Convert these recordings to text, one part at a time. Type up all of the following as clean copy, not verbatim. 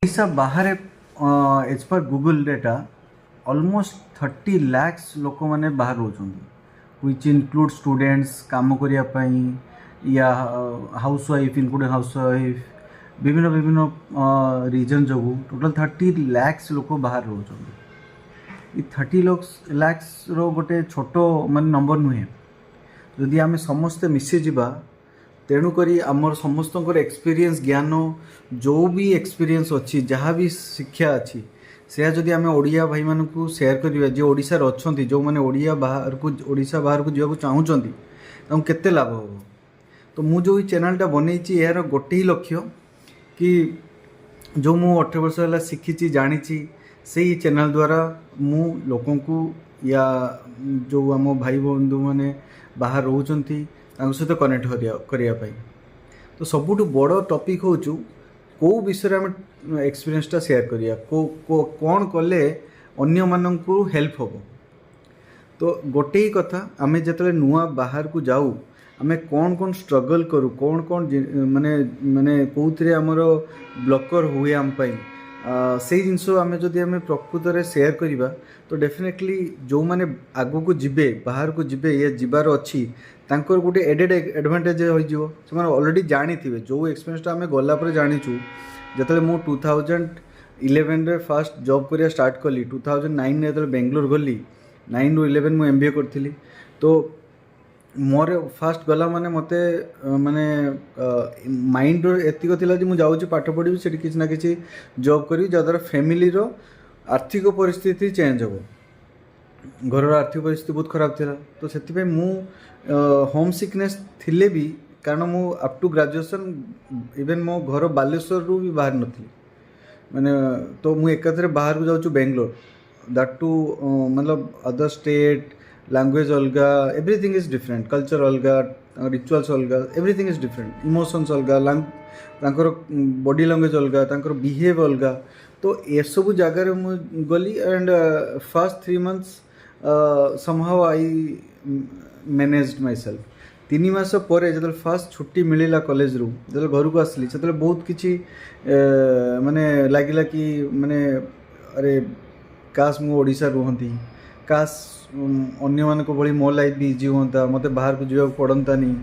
ओडिशा बाहर as per Google data almost 30 lakhs लोक मैंने बाहर रोचंदी व्हिच इनक्लूड स्टूडेंट्स काम करने या house wife including house wife विभिन्न विभिन्न रीजन जो टोटल 30 lakhs लोक बाहर रोचंदी। 30 lakhs रो गोटे छोट मान नंबर नुहे जदि आम समस्ते मिसी जावा तेणुक आमर समस्त एक्सपीरियंस ज्ञान जो भी एक्सपीरियंस अच्छी जहाँ भी शिक्षा अच्छी से जदि आम ओडिया भाई मानक शेयर करिया जे ओडिशा रे अछंती जो माने ओडिया बाहर को ओडिशा बाहर को जावाक चाहूचंती तांको केते लाभ हो। तो मु जो चैनलटा बनईची यार गोटे ही लक्ष्य कि जो मु 18 वर्ष है शिखी जानी से ही चैनल द्वारा मु लोकों को या जो आम भाई बंधु मैंने बाहर रोचंती सहित कनेक्ट करने। तो सबुठ बड़ टॉपिक हूँ कौ विषय आम एक्सपीरियंसटा शेयर करिया कौन कले अन्य माननकु हेल्प हो। तो गोटे ही कथा आम जो नुआ बाहर को जाऊ आम कौन कौन स्ट्रगल करूँ कौन कौन माने माने कौन आमर ब्लकर हुए आम से जिनस आम जदि आम प्रकृत में शेयर करवा तो डेफिनेटली जो मैंने आगो को जिबे बाहर को जिबे ये जीवार अच्छी तांकर गोटे एडेड एडवांटेज हो ऑलरेडी जानी थे जो एक्सपीरियंसटा आम गलापर जाचु जो मु 2011 रे फास्ट जॉब करिया स्टार्ट कली 2009 रे बेंगलोर गली 9 ରୁ 11 मु MBA करथिली। तो मोर फास्ट गला माने मते माने माइंड एतिक थिला जे मु जाउची पाठ पढ़ी से किसी ना किसी जॉब करी जद्वारा फैमिली रो आर्थिक परिस्थिति चेंज हो घर आर्थिक परिस्थिति बहुत खराब थिला। तो से मु होम सिकनेस थिले भी कारण मु अप टू ग्रेजुएशन इवेन मो घर बालेश्वर रू भी बाहर नथी माने तो मु एकाथरे बाहर को जाउछु बेंगलोर दैट टू मतलब अदर स्टेट लैंग्वेज अलगा एवरीथिंग इज डिफरेंट कल्चर अलगा रिचुअल्स अलगा एवरीथिंग इज डिफरेंट इमोशंस अलगा तांकर बॉडी लैंग्वेज अलगा तांकर बिहेव अलगा। तो ये सब जगह मु गली and first 3 months somehow I managed my self 3 मास पर जो फास्ट छुट्टी मिलला कॉलेज रू जो घर को आसली से बहुत किसी माने लगिला कि माने अरे काश मु ओडिशा रुहंती काश अन्य मानक भली मो लाइफ भी इजी होता मत बाहर को जावाक पड़तानी।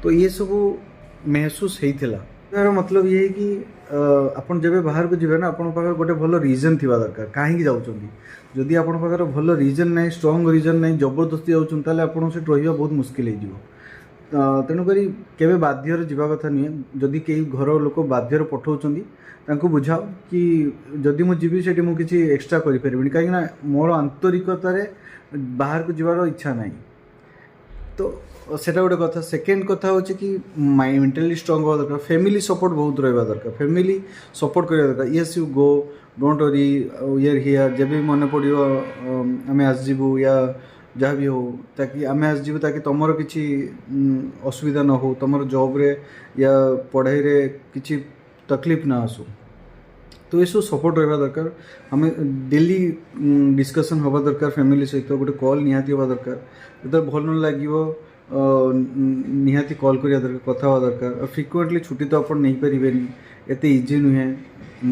तो ये सब महसूस होता यार मतलब ये है कि आपन जब बाहर को जीवे ना अपन पाखर गोटे भल रीजन थिबा दरकार कहीं जाउछंती जदि आपन पाखर भल रीजन नहीं स्ट्रांग रीजन नहीं जबरदस्ती जाउछन ताले आपन से रहिबा बहुत मुश्किल हो जीवो। तेणुकरी केबे बाध्यरे जीवा कथा नहीं जदि कई घर लोक बाध्यरे पठाउछंती तांको बुझाओ कि जदि मु जीवी सेठी मु किछि एक्स्ट्रा करि परिबिनी काहे ना मोर आंतरिकतारे बाहर को जीवार इच्छा नहीं। तो सेटा गोटे कथा सेकेंड कथा हो कि माइंड मेंटली स्ट्रांग हवा दरकार फैमिली सपोर्ट बहुत रहा दरकार फैमिली सपोर्ट करा दरकार yes you go don't worry year here जब भी मन पड़ो आम आसजु या जहाँ भी हो ताकि आम आसजु ताकि तुम किसी असुविधा न हो तुम जॉब रे या पढ़ाई रे किसी तकलीफ ना आसू। तो ये सब सपोर्ट रहा दरकार हमें डेली डिस्कशन हवा दरकार फैमिली सहित गोटे कॉल निहाती हवा दरकार जो भल न लगे निहाती कॉल करिया दरकार कथा हवा दरकार। फ्रिक्वेंटली छुट्टी तो आप नहीं पारे एत इजी नुहे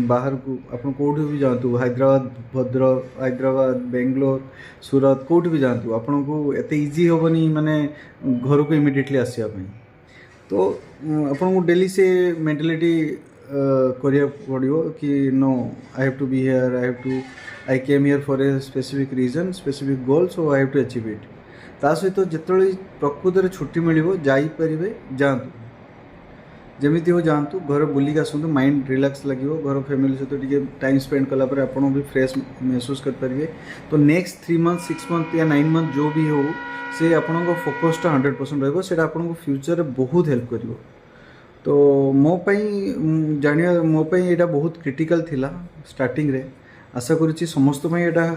बाहर को आप कौटी भी जातु हैदराबाद भद्रक हैदराबाद बेंगलोर सूरत कौटी भी जातु आपन को एत इजी हेनी माने घर को इमिडिएटली आसापी। तो आपन को डेली से मेंटालिटी करिया पड़ो कि no I have to be here I came here for a specific reason specific goal so I have to achieve it. ता सहित जिते प्रकृत में छुट्टी मिल जापरेंगे जातु जमीती हो जातु घर बुलिक आसतु माइंड रिलैक्स लगे घर फैमिली सहित टी टाइम स्पेंड कलापर आप भी फ्रेश महसूस करेंगे। तो नेक्स्ट 3 months 6 months या 9 months जो भी हो से आपण फोकसटा 100% रही है आपको फ्यूचर में बहुत हेल्प कर। तो मोपाई जानिया मोपाई यहाँ बहुत क्रिटिकल थिला स्टार्टिंग रे आशा करुच्ची समस्त यहाँ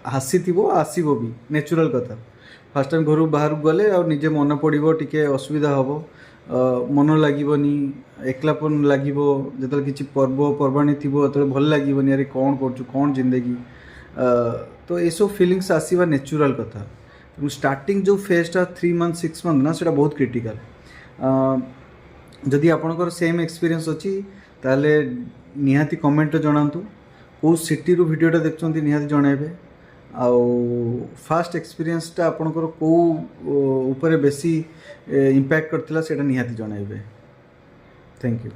आसी आसब भी नेचुरल कथा फास्ट टाइम घर बाहर गले और निजे मन पड़ो टी असुविधा हम मन लगनी एकलापन लगे जो किसी पर्वपर्वाणी थी जो भल लगनी अरे कौन कौन जिंदगी। तो ये सब फिलिंग्स आसवा नेचुरल कथा स्टार्टिंग जो फेजटा 3 months 6 months ना सेटा बहुत क्रिटिकल जदि आपणकर सेम एक्सपीरियंस अच्छी ताले निहाती कमेंट जनातु कौ सिटी रू वीडियोटा देखुं निहाती जनइबे आउ फास्ट एक्सपीरियंसटा आपणकर कौ ऊपर बेसी इम्पैक्ट करथिला सेटा निहाती जनइबे। Thank you.